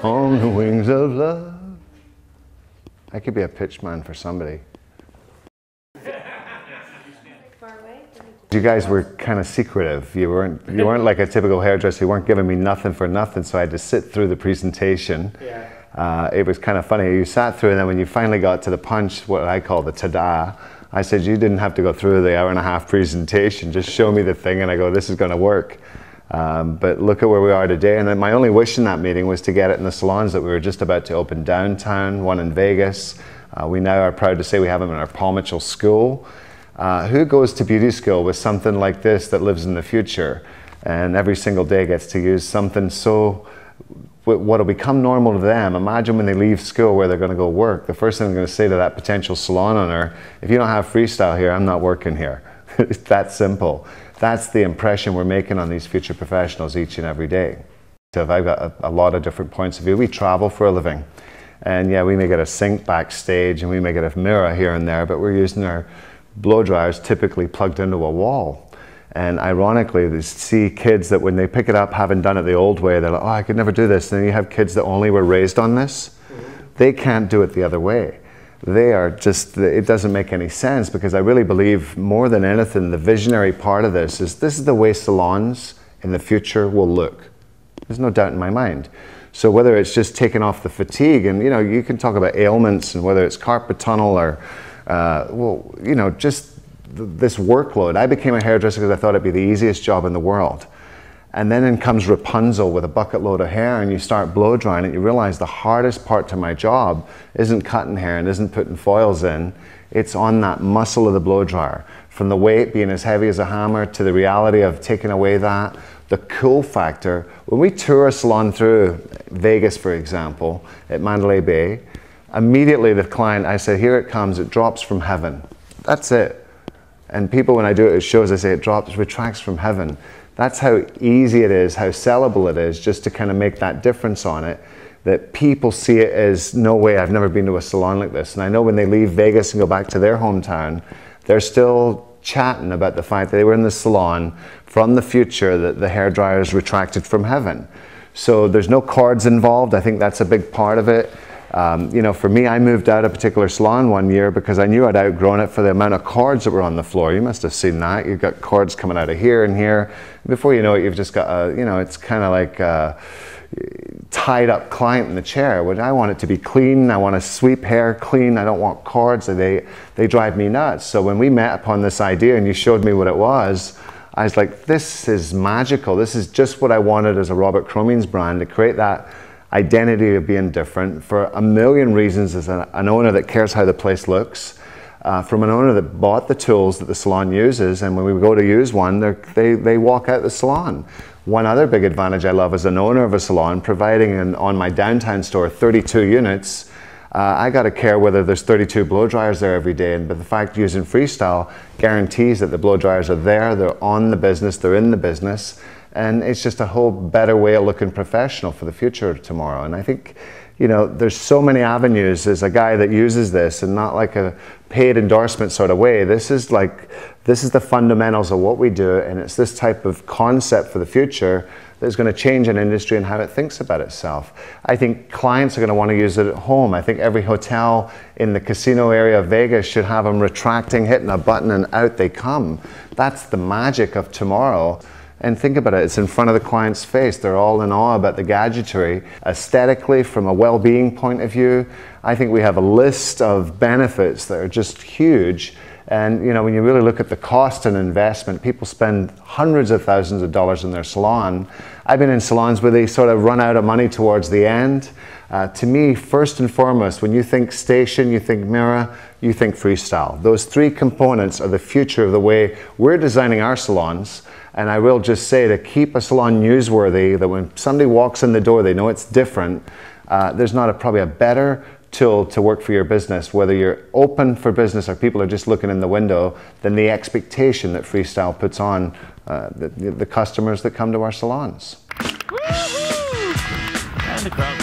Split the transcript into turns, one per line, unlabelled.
On the wings of love. I could be a pitch man for somebody. You guys were kind of secretive. You weren't like a typical hairdresser. You weren't giving me nothing for nothing, so I had to sit through the presentation. Yeah. It was kind of funny. You sat through, and then when you finally got to the punch, what I call the ta-da, I said, you didn't have to go through the hour-and-a-half presentation. Just show me the thing, and I go, this is going to work. But look at where we are today. And then my only wish in that meeting was to get it in the salons that we were just about to open downtown, one in Vegas. We now are proud to say we have them in our Paul Mitchell School. Who goes to beauty school with something like this that lives in the future and every single day gets to use something so what will become normal to them? Imagine when they leave school where they're going to go work. The first thing they're going to say to that potential salon owner, if you don't have Freestyle here, I'm not working here. It's that simple. That's the impression we're making on these future professionals each and every day. So I've got a lot of different points of view. We travel for a living. And yeah, we may get a sink backstage and we may get a mirror here and there, but we're using our blow dryers typically plugged into a wall. And ironically, they see kids that when they pick it up, having done it the old way, they're like, oh, I could never do this. And then you have kids that only were raised on this. They can't do it the other way. They are just, it doesn't make any sense, because I really believe more than anything, the visionary part of this is the way salons in the future will look. There's no doubt in my mind. So whether it's just taking off the fatigue, and you can talk about ailments, and whether it's carpet tunnel or just this workload. I became a hairdresser because I thought it'd be the easiest job in the world. And then in comes Rapunzel with a bucket load of hair, and you start blow drying it. You realize the hardest part to my job isn't cutting hair and isn't putting foils in. It's on that muscle of the blow dryer. From the weight being as heavy as a hammer to the reality of taking away that, the cool factor. When we tour a salon through Vegas, for example, at Mandalay Bay, immediately the client, I say, here it comes, it drops from heaven. That's it. And people, when I do it at shows, I say it retracts from heaven. That's how easy it is, how sellable it is, just to kind of make that difference on it, that people see it as, no way, I've never been to a salon like this. And I know when they leave Vegas and go back to their hometown, they're still chatting about the fact that they were in the salon from the future, that the hairdryer is retracted from heaven. So there's no cords involved. I think that's a big part of it. For me, I moved out of a particular salon one year because I knew I'd outgrown it for the amount of cords that were on the floor. You must have seen that. You've got cords coming out of here and here. Before you know it, you've just got it's kind of like a tied up client in the chair. Which I want it to be clean. I want to sweep hair clean. I don't want cords. They drive me nuts. So when we met upon this idea and you showed me what it was, I was like, this is magical. This is just what I wanted as a Robert Cromeans brand, to create that identity of being different for a million reasons, as an owner that cares how the place looks, from an owner that bought the tools that the salon uses, and when we go to use one, they walk out the salon. One other big advantage I love as an owner of a salon, providing on my downtown store 32 units, I got to care whether there's 32 blow dryers there every day, but the fact using Freestyle guarantees that the blow dryers are there, they're on the business, they're in the business. And it's just a whole better way of looking professional for the future of tomorrow. And I think, there's so many avenues as a guy that uses this, and not like a paid endorsement sort of way. This is the fundamentals of what we do, and it's this type of concept for the future that's going to change an industry and how it thinks about itself. I think clients are going to want to use it at home. I think every hotel in the casino area of Vegas should have them retracting, hitting a button, and out they come. That's the magic of tomorrow. And think about it, it's in front of the client's face. They're all in awe about the gadgetry. Aesthetically, from a well-being point of view, I think we have a list of benefits that are just huge. And when you really look at the cost and investment, people spend hundreds of thousands of dollars in their salon. I've been in salons where they sort of run out of money towards the end. To me, first and foremost, when you think station, you think mirror, you think Freestyle. Those three components are the future of the way we're designing our salons. And I will just say, to keep a salon newsworthy, that when somebody walks in the door, they know it's different. There's not probably a better tool to work for your business, whether you're open for business or people are just looking in the window, than the expectation that Freestyle puts on the customers that come to our salons.
Woo-hoo! And the crowd